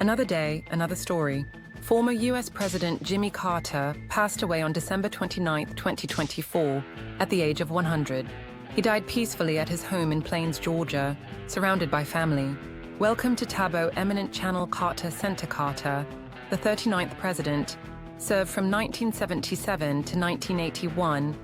Another day, another story. Former U.S. President Jimmy Carter passed away on December 29, 2024, at the age of 100. He died peacefully at his home in Plains, Georgia, surrounded by family. Welcome to Tabo Eminent Channel. Carter Center. Carter, the 39th president, served from 1977 to 1981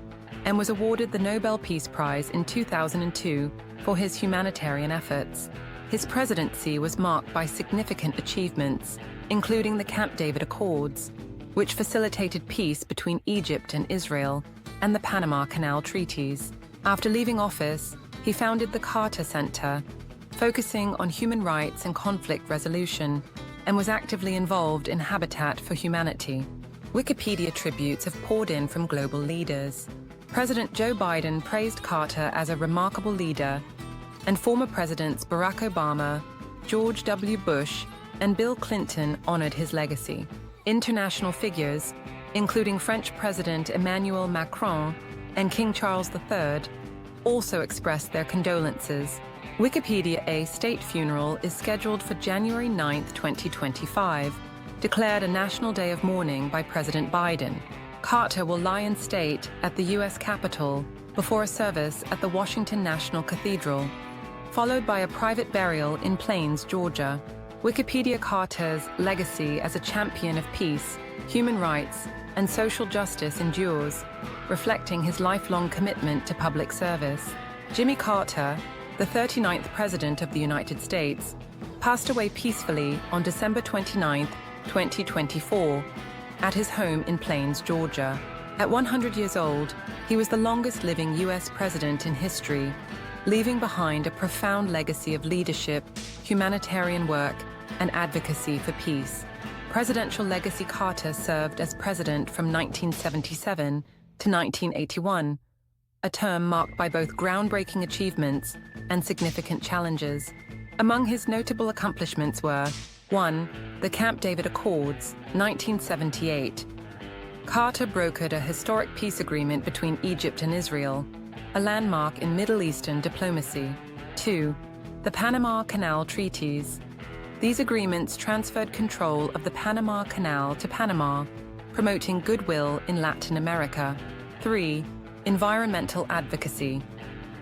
and was awarded the Nobel Peace Prize in 2002 for his humanitarian efforts. His presidency was marked by significant achievements, including the Camp David Accords, which facilitated peace between Egypt and Israel, and the Panama Canal treaties. After leaving office, he founded the Carter Center, focusing on human rights and conflict resolution, and was actively involved in Habitat for Humanity. Wikipedia tributes have poured in from global leaders. President Joe Biden praised Carter as a remarkable leader, and former presidents Barack Obama, George W. Bush, and Bill Clinton honored his legacy. International figures, including French President Emmanuel Macron and King Charles III, also expressed their condolences. Wikipedia: a state funeral is scheduled for January 9, 2025, declared a national day of mourning by President Biden. Carter will lie in state at the U.S. Capitol before a service at the Washington National Cathedral, followed by a private burial in Plains, Georgia. Wikipedia: Carter's legacy as a champion of peace, human rights, and social justice endures, reflecting his lifelong commitment to public service. Jimmy Carter, the 39th President of the United States, passed away peacefully on December 29, 2024, at his home in Plains, Georgia. At 100 years old, he was the longest living U.S. president in history, leaving behind a profound legacy of leadership, humanitarian work, and advocacy for peace. Presidential legacy: Carter served as president from 1977 to 1981, a term marked by both groundbreaking achievements and significant challenges. Among his notable accomplishments were: 1. The Camp David Accords, 1978. Carter brokered a historic peace agreement between Egypt and Israel, a landmark in Middle Eastern diplomacy. 2. The Panama Canal treaties. These agreements transferred control of the Panama Canal to Panama, promoting goodwill in Latin America. 3. Environmental advocacy.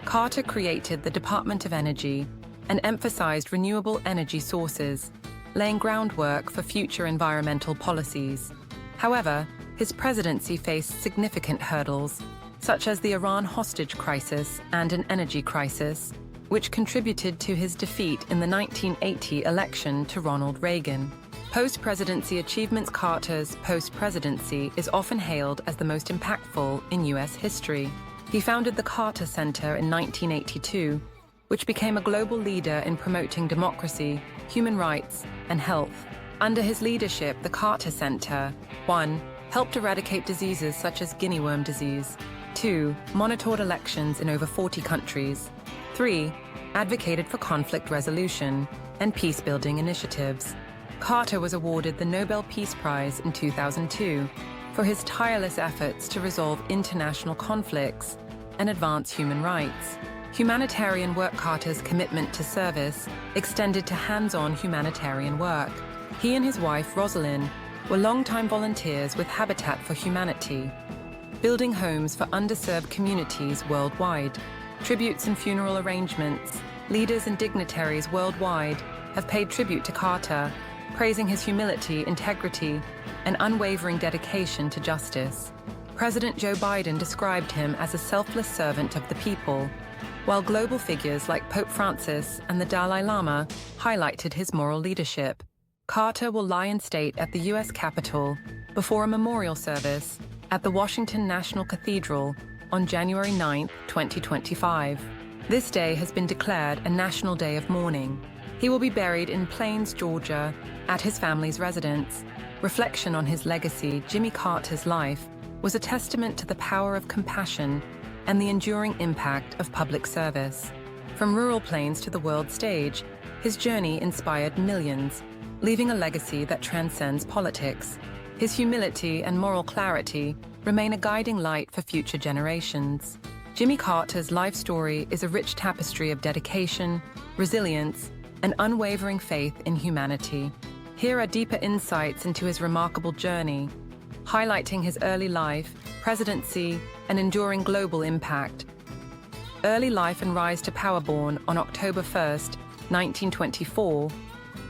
Carter created the Department of Energy and emphasized renewable energy sources, laying groundwork for future environmental policies. However, his presidency faced significant hurdles, such as the Iran hostage crisis and an energy crisis, which contributed to his defeat in the 1980 election to Ronald Reagan. Post-presidency achievements: Carter's post-presidency is often hailed as the most impactful in U.S. history. He founded the Carter Center in 1982, which became a global leader in promoting democracy, human rights, and health. Under his leadership, the Carter Center: 1. Helped eradicate diseases such as guinea worm disease. 2. Monitored elections in over 40 countries. 3. Advocated for conflict resolution and peace-building initiatives. Carter was awarded the Nobel Peace Prize in 2002 for his tireless efforts to resolve international conflicts and advance human rights. Humanitarian work: Carter's commitment to service extended to hands-on humanitarian work. He and his wife, Rosalind, were longtime volunteers with Habitat for Humanity, building homes for underserved communities worldwide. Tributes and funeral arrangements: leaders and dignitaries worldwide have paid tribute to Carter, praising his humility, integrity, and unwavering dedication to justice. President Joe Biden described him as a selfless servant of the people, while global figures like Pope Francis and the Dalai Lama highlighted his moral leadership. Carter will lie in state at the U.S. Capitol before a memorial service at the Washington National Cathedral on January 9, 2025. This day has been declared a national day of mourning. He will be buried in Plains, Georgia, at his family's residence. Reflection on his legacy: Jimmy Carter's life was a testament to the power of compassion and the enduring impact of public service. From rural Plains to the world stage, his journey inspired millions, leaving a legacy that transcends politics. His humility and moral clarity remain a guiding light for future generations. Jimmy Carter's life story is a rich tapestry of dedication, resilience, and unwavering faith in humanity. Here are deeper insights into his remarkable journey, highlighting his early life, presidency, and enduring global impact. Early life and rise to power. Born on October 1st, 1924,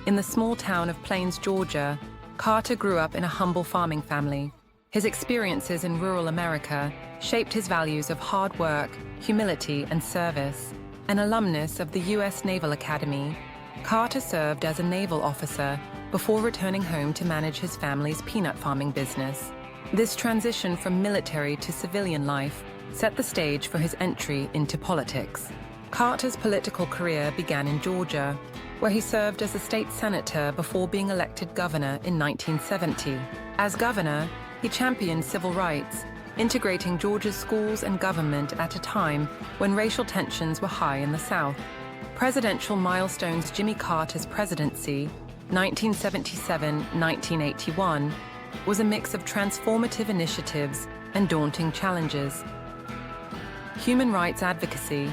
in the small town of Plains, Georgia, Carter grew up in a humble farming family. His experiences in rural America shaped his values of hard work, humility, and service. An alumnus of the U.S. Naval Academy, Carter served as a naval officer before returning home to manage his family's peanut farming business. This transition from military to civilian life set the stage for his entry into politics. Carter's political career began in Georgia, where he served as a state senator before being elected governor in 1970. As governor, he championed civil rights, integrating Georgia's schools and government at a time when racial tensions were high in the South. Presidential milestones. Jimmy Carter's presidency, 1977-1981, was a mix of transformative initiatives and daunting challenges. Human rights advocacy.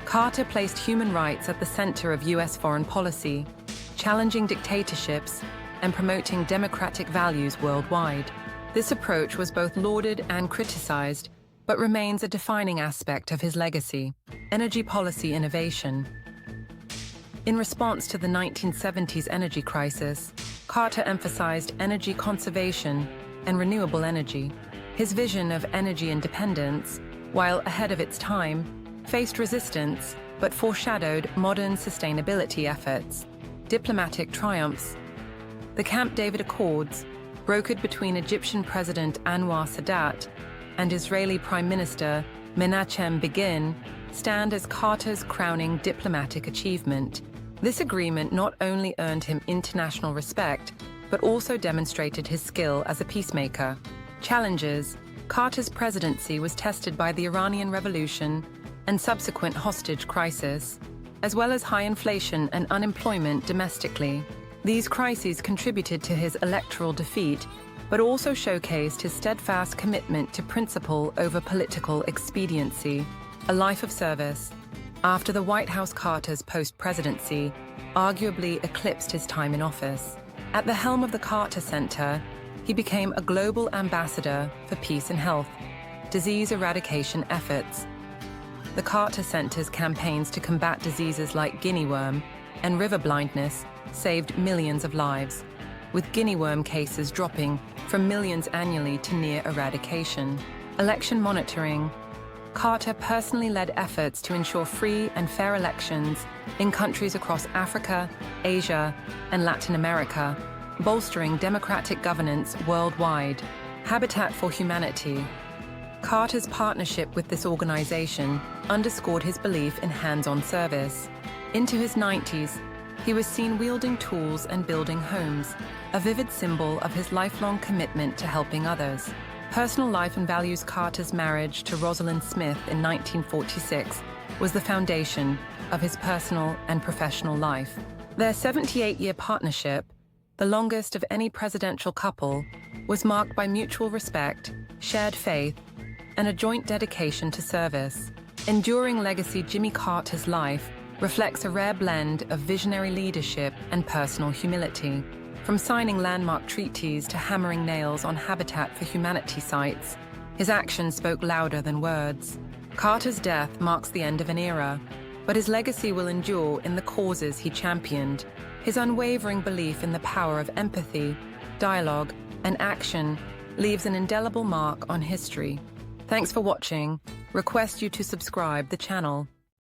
Carter placed human rights at the center of U.S. foreign policy, challenging dictatorships and promoting democratic values worldwide. This approach was both lauded and criticized, but remains a defining aspect of his legacy. Energy policy innovation. In response to the 1970s energy crisis, Carter emphasized energy conservation and renewable energy. His vision of energy independence, while ahead of its time, faced resistance but foreshadowed modern sustainability efforts. Diplomatic triumphs. The Camp David Accords, brokered between Egyptian President Anwar Sadat and Israeli Prime Minister Menachem Begin, stand as Carter's crowning diplomatic achievement. This agreement not only earned him international respect, but also demonstrated his skill as a peacemaker. Challenges. Carter's presidency was tested by the Iranian Revolution and subsequent hostage crisis, as well as high inflation and unemployment domestically. These crises contributed to his electoral defeat, but also showcased his steadfast commitment to principle over political expediency. A life of service. After the White House, Carter's post-presidency arguably eclipsed his time in office. At the helm of the Carter Center, he became a global ambassador for peace and health, disease eradication efforts. The Carter Center's campaigns to combat diseases like guinea worm and river blindness saved millions of lives, with guinea worm cases dropping from millions annually to near eradication. Election monitoring. Carter personally led efforts to ensure free and fair elections in countries across Africa, Asia, and Latin America, bolstering democratic governance worldwide. Habitat for Humanity. Carter's partnership with this organization underscored his belief in hands-on service. Into his 90s, he was seen wielding tools and building homes, a vivid symbol of his lifelong commitment to helping others. Personal life and values. Carter's marriage to Rosalind Smith in 1946 was the foundation of his personal and professional life. Their 78-year partnership, the longest of any presidential couple, was marked by mutual respect, shared faith, and a joint dedication to service. Enduring legacy. Jimmy Carter's life reflects a rare blend of visionary leadership and personal humility. From signing landmark treaties to hammering nails on Habitat for Humanity sites, his actions spoke louder than words. Carter's death marks the end of an era, but his legacy will endure in the causes he championed. His unwavering belief in the power of empathy, dialogue, and action leaves an indelible mark on history. Thanks for watching. Request you to subscribe the channel.